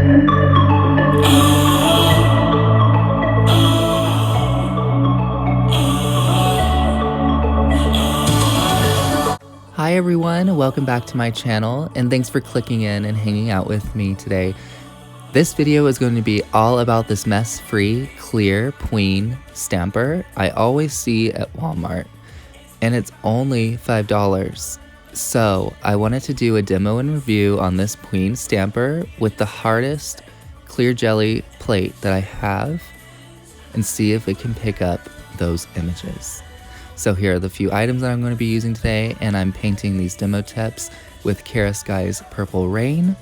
Hi everyone, welcome back to my channel, and thanks for clicking in and hanging out with me today. This video is going to be all about this mess-free, clear Pueen stamper I always see at Walmart, and it's only $5. So I wanted to do a demo and review on this Pueen stamper with the hardest clear jelly plate that I have, and see if it can pick up those images. So here are the few items that I'm going to be using today, and I'm painting these demo tips with Kiara Sky's Purple Rain.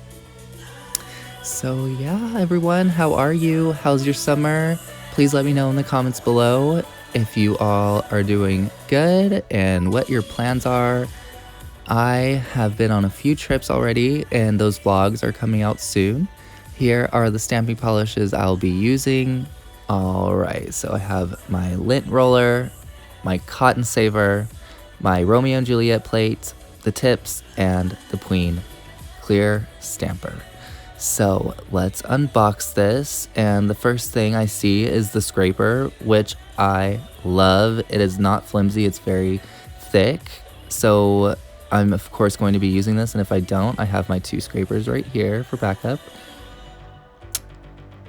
So yeah, everyone, how are you? How's your summer? Please let me know in the comments below if you all are doing good and what your plans are. I have been on a few trips already, and those vlogs are coming out soon. Here are the stamping polishes I'll be using. Alright, so I have my lint roller, my cotton saver, my Romeo and Juliet plate, the tips, and the Pueen clear stamper. So let's unbox this, and the first thing I see is the scraper, which I love. It is not flimsy, it's very thick. So I'm of course going to be using this, and if I don't, I have my two scrapers right here for backup.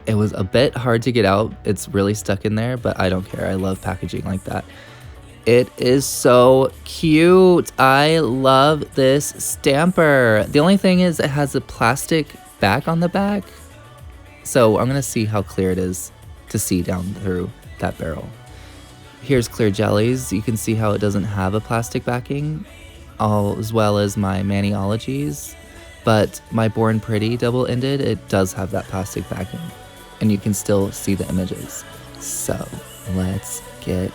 It was a bit hard to get out, it's really stuck in there, but I don't care, I love packaging like that. It is so cute. I love this stamper. The only thing is it has a plastic back on the back. So I'm gonna see how clear it is to see down through that barrel. Here's clear jellies. You can see how it doesn't have a plastic backing, as well as my Maniologies. But my Born Pretty double-ended, it does have that plastic backing, and you can still see the images. So let's get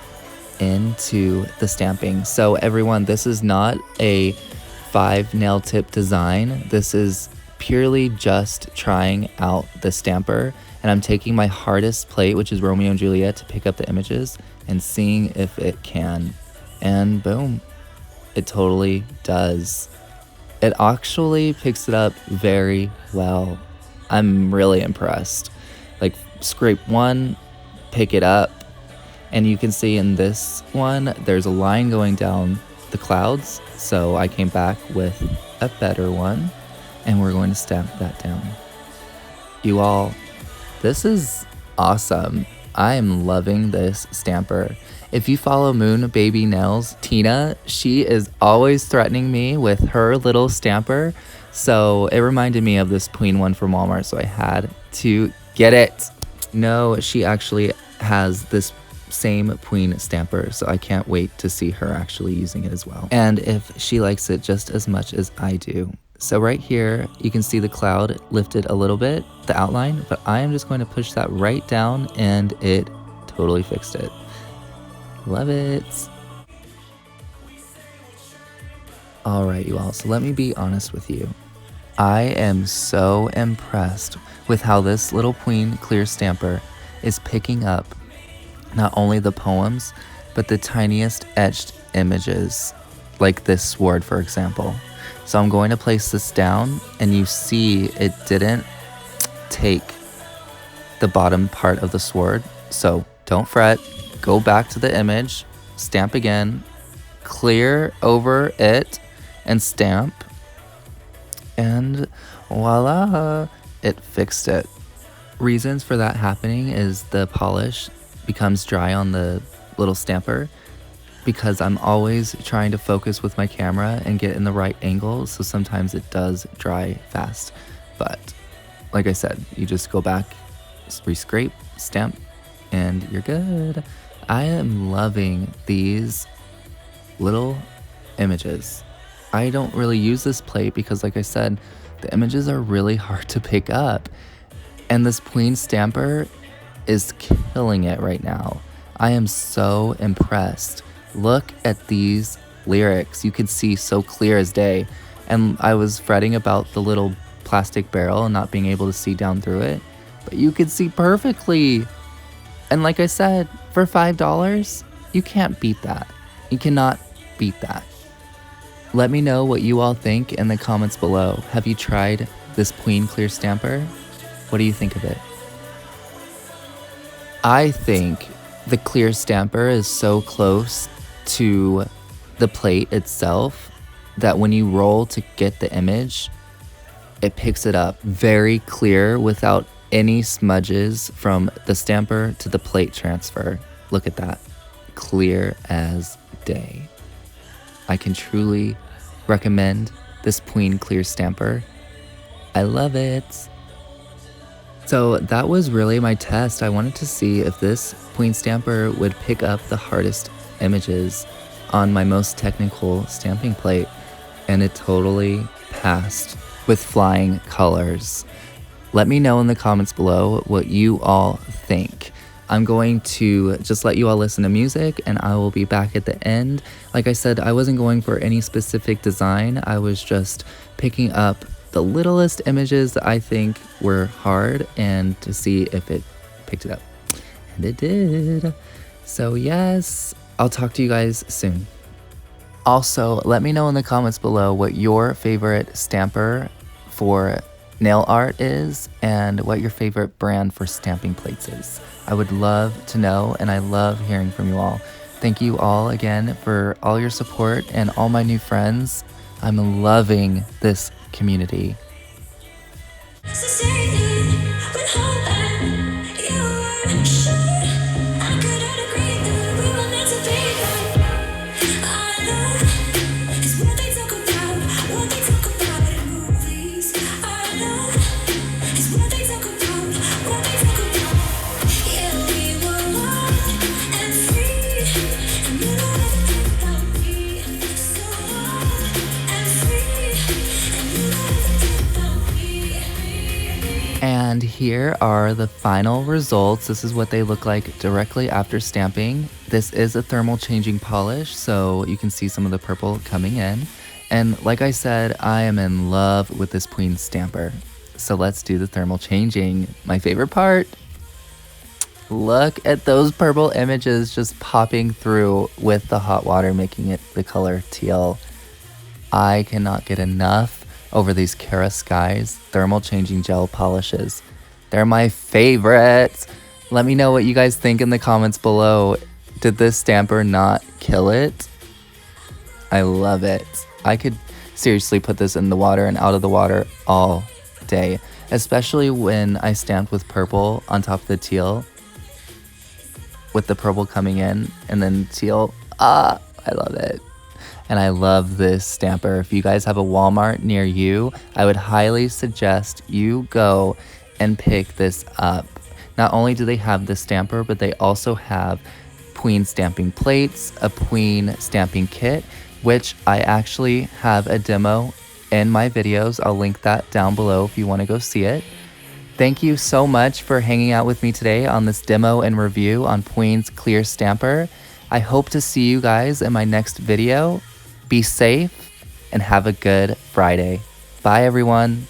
into the stamping. So everyone, this is not a 5 nail tip design. This is purely just trying out the stamper, and I'm taking my hardest plate, which is Romeo and Juliet, to pick up the images and seeing if it can, and boom, it totally does. It actually picks it up very well. I'm really impressed. Like, scrape one, pick it up. And you can see in this one, there's a line going down the clouds. So I came back with a better one, and we're going to stamp that down. You all, this is awesome. I am loving this stamper. If you follow Moon Baby Nails, Tina, she is always threatening me with her little stamper. So it reminded me of this Pueen one from Walmart, so I had to get it. No, she actually has this same Pueen stamper, so I can't wait to see her actually using it as well, and if she likes it just as much as I do. So right here you can see the cloud lifted a little bit, the outline, but I am just going to push that right down, and it totally fixed it. Love it. Alright, you all, so let me be honest with you. I am so impressed with how this little Pueen clear stamper is picking up not only the poems, but the tiniest etched images, like this sword, for example. So I'm going to place this down, and you see it didn't take the bottom part of the sword. So don't fret, go back to the image, stamp again, clear over it, and stamp, and voila, it fixed it. Reasons for that happening is the polish becomes dry on the little stamper, because I'm always trying to focus with my camera and get in the right angle, so sometimes it does dry fast. But like I said, you just go back, re-scrape, stamp, and you're good. I am loving these little images. I don't really use this plate because, like I said, the images are really hard to pick up, and this Pueen stamper is killing it right now. I am so impressed. Look at these lyrics. You can see so clear as day. And I was fretting about the little plastic barrel and not being able to see down through it, but you can see perfectly. And like I said, for $5, you can't beat that. You cannot beat that. Let me know what you all think in the comments below. Have you tried this Pueen clear stamper? What do you think of it? I think the clear stamper is so close to the plate itself that when you roll to get the image, it picks it up very clear without any smudges from the stamper to the plate transfer. Look at that. Clear as day. I can truly recommend this Pueen clear stamper. I love it. So that was really my test. I wanted to see if this Pueen stamper would pick up the hardest images on my most technical stamping plate, and it totally passed with flying colors. Let me know in the comments below what you all think. I'm going to just let you all listen to music, and I will be back at the end. Like I said, I wasn't going for any specific design. I was just picking up the littlest images that I think were hard and to see if it picked it up. And it did. So yes, I'll talk to you guys soon. Also, let me know in the comments below what your favorite stamper for nail art is and what your favorite brand for stamping plates is. I would love to know, and I love hearing from you all. Thank you all again for all your support and all my new friends. I'm loving this community. And here are the final results. This is what they look like directly after stamping. This is a thermal changing polish, so you can see some of the purple coming in. And like I said, I am in love with this Pueen stamper. So let's do the thermal changing. My favorite part. Look at those purple images just popping through with the hot water, making it the color teal. I cannot get enough over these Kiara Skies thermal changing gel polishes. They're my favorites. Let me know what you guys think in the comments below. Did this stamper not kill it? I love it. I could seriously put this in the water and out of the water all day, especially when I stamped with purple on top of the teal, with the purple coming in and then teal. I love it. And I love this stamper. If you guys have a Walmart near you, I would highly suggest you go and pick this up. Not only do they have the stamper, but they also have Pueen stamping plates, a Pueen stamping kit, which I actually have a demo in my videos. I'll link that down below if you want to go see it. Thank you so much for hanging out with me today on this demo and review on Pueen's clear stamper. I hope to see you guys in my next video. Be safe and have a good Friday. Bye, everyone.